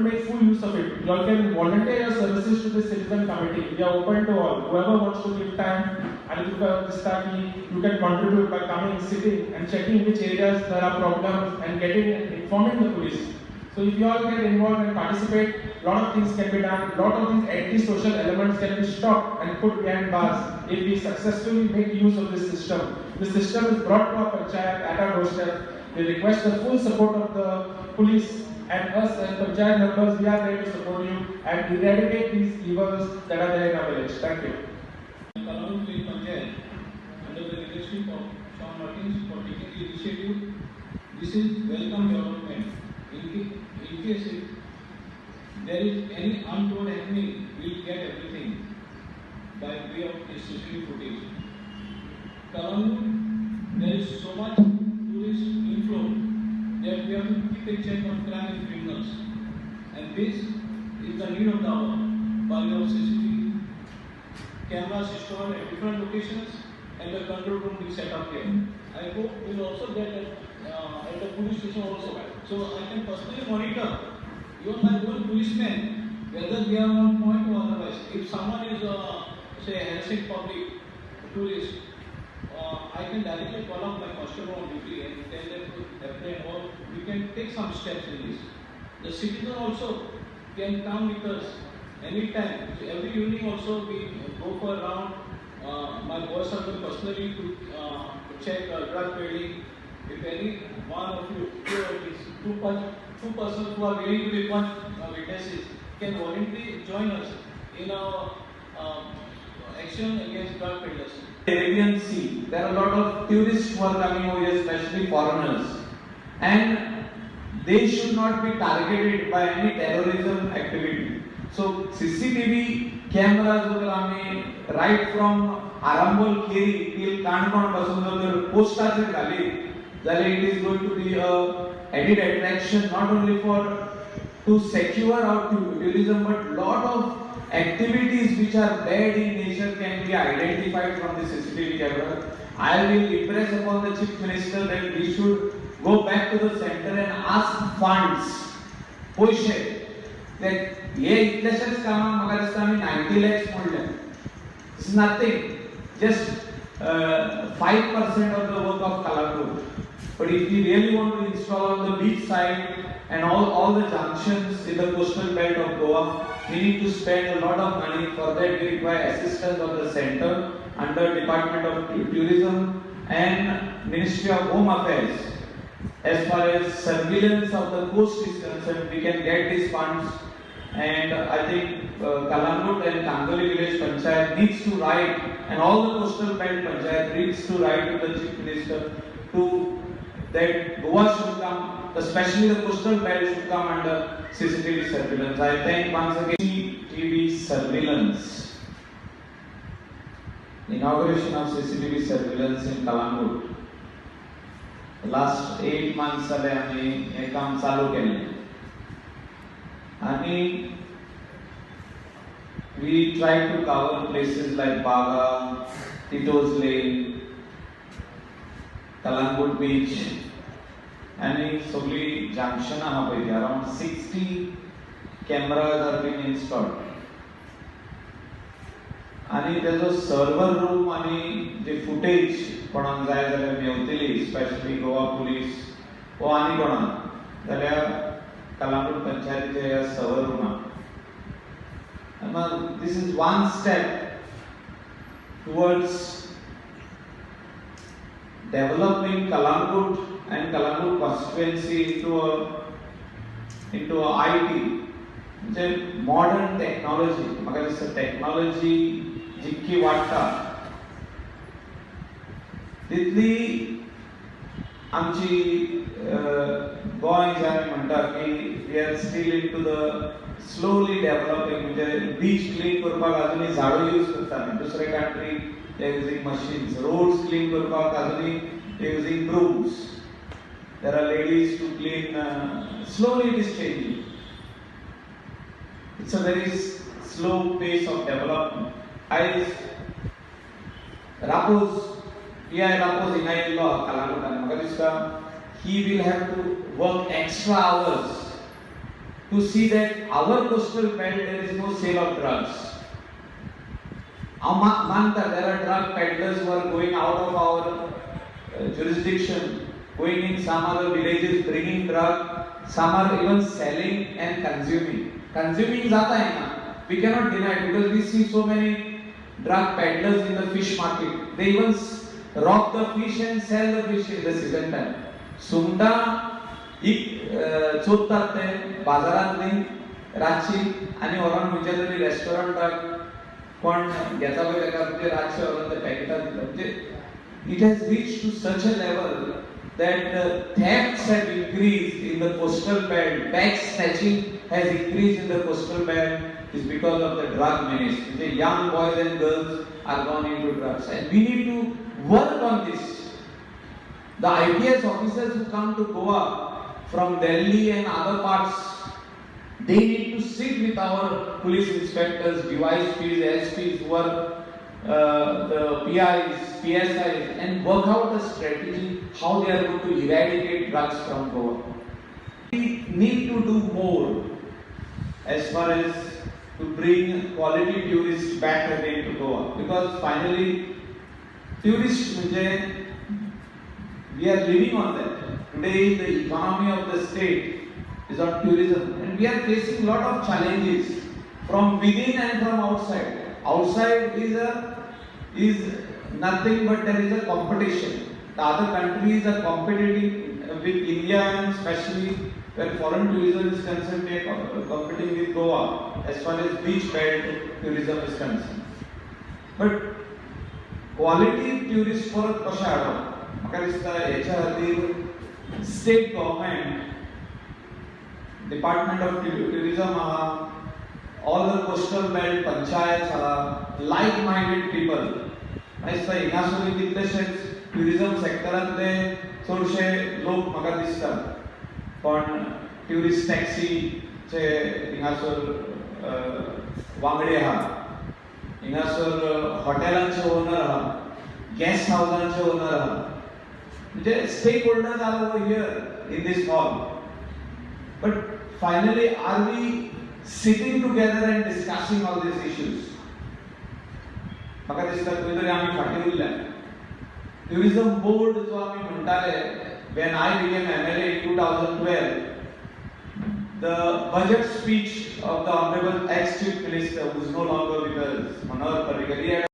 to make full use of it. You all can volunteer your services to the citizen committee. We are open to all. Whoever wants to give time and you can contribute by coming, sitting and checking which areas there are problems and informing the police. So if you all get involved and participate, a lot of things can be done. A lot of these anti-social elements can be stopped and put behind bars if we successfully make use of this system. The system is brought to our panchayat at our doorstep. We request the full support of the police and us as panchayat members. We are ready to support you and eradicate these evils that are there in our village. Thank you. Kalangut Village Panchayat, under the leadership of Sean Martins, for taking the initiative. This is welcome development. In case if there is any untoward happening, we will get everything by way of the CCTV footage. Kalangut, there is so much tourist inflow that we have to keep a check on crime and criminals. And this is the need of the hour by way of CCTV cameras installed at different locations and the control room will set up here. I hope we will also get at the police station also. So I can personally monitor even my own policemen whether they are on point or otherwise. If someone is say harassing public tourists, I can directly call up my constable on duty and tell them to apply, or we can take some steps in this. The citizen also can come with us anytime. So every evening also we go for a round. My boys are going personally to check drug peddling. If any one of you, two persons who are willing to become witnesses can voluntarily join us in our action against drug peddlers. Arabian Sea, there are a lot of tourists who are coming over here, especially foreigners, and they should not be targeted by any terrorism activity. So CCTV cameras right from Arambol Keri till Kanpon Basundar postache khali, that it is going to be a added attraction not only to secure our tourism, but lot of activities which are bad in nature can be identified from the CCTV camera. I will impress upon the Chief Minister that we should go back to the center and ask funds, पैसे, that ये इतलेशेच कामां म्हाका दिसता आमी 90 lakhs म्हणलें. It's nothing, just 5% of the work of Kalangut. But if we really want to install on the beach side and all the junctions in the coastal belt of Goa, we need to spend a lot of money. For that we require assistance of the center under Department of Tourism and Ministry of Home Affairs. As far as surveillance of the coast is concerned, we can get these funds, and I think Kalangut and Kangoli Village Panchayat needs to write, and all the coastal belt Panchayat needs to write to the Chief Minister to that Goa should come, especially the coastal belt should come under CCTV surveillance. I thank once again CCTV surveillance. Inauguration of CCTV surveillance in Kalangut. Last 8 months जाले आम्ही हे काम चालू केले आणि we try to cover places like Baga, Tito's Lane, Kalangut Beach, and sogli junction aha payli around 60 cameras are being installed. आणि त्याचो server room आणि जे footage कोणाक जाय जाल्यार मेवतली, स्पेशली गोवा पुलीस वो आनी कोणाक जाल्यार कलांगूट पंचायतीच्या ह्या server रूमाक. This is one step towards developing Kalangut and Kalangut constituency into a IT, modern technology. म्हाका दिसता technology जितकी वाडटा तितली आमची गोंय जे आमी म्हणटा की we are still into the slowly developing. म्हणजे बीच क्लीन करपाक अजुनूय झाडू यूज करता. दुसरे country they using machines. Roads clean करपाक अजुनूय they using brooms. There are ladies to clean. Slowly it is changing. It's a very slow pace of development. आयज रापोज PI Rapo's इनायिल्लो कलांगुटान. म्हाका दिसता he will have to work extra hours to see that our coastal belt there is no sale of drugs. Manta, there are drug peddlers who are going out of our jurisdiction, going in some other villages, bringing drug. Some are even selling and consuming. Consuming zata hai na. We cannot deny it because we see so many drug peddlers in the fish market. They even rob the fish and sell the fish in the season time. सुंगटा चोरतात ते बाजारांतली रातची आणि व्हरोन खंयच्या तरी रेस्टॉरंटाक कोण घेता पळय ताका म्हणजे रातचे व्हरोन ते पॅकेटां दिता म्हणजे it has reached to such a level that thefts have increased in the coastal belt, bag snatching has increased in the coastal belt is because of the drug menace. The young boys and girls are gone into drugs and we need to work on this. The IPS officers who come to Goa from Delhi and other parts, they need to sit with our police inspectors, DYSPs, SPs who are the PIs, PSIs and work out a strategy how they are going to eradicate drugs from Goa. We need to do more as far as to bring quality tourists back again to Goa because finally tourists we are living on that. Today the economy of the state is on tourism and we are facing a lot of challenges from within and from outside. Outside is nothing but there is a competition. The other countries are competing with India and especially when foreign tourism is concerned, they are competing with Goa as far as beach belt tourism is concerned. But quality tourist for कशें हाडप? म्हाका दिसता हेच्या खातीर state government department of tourism आहा all the coastal belt panchayats are like-minded people. म्हाका दिसता हिंगासर कितलेशेच टुरिझम सेक्टरांतले चडशे लोक म्हाका दिसता पण ट्युरिस्ट टॅक्सीचे हिंगासर वांगडी आहा हिंगासर हॉटेलांचे ओनर आहा गेस्ट हाऊसांचे ओनर आहा म्हणजे stakeholders are over here in this hall but finally are we sitting together and discussing all these issues. म्हाका दिसता खंय तरी आमी फाटीं उरल्या टुरिझम बोर्ड जो आमी म्हणटाले when I became MLA in 2012 the budget speech of the honorable ex chief minister who is no longer with us Manohar Parrikar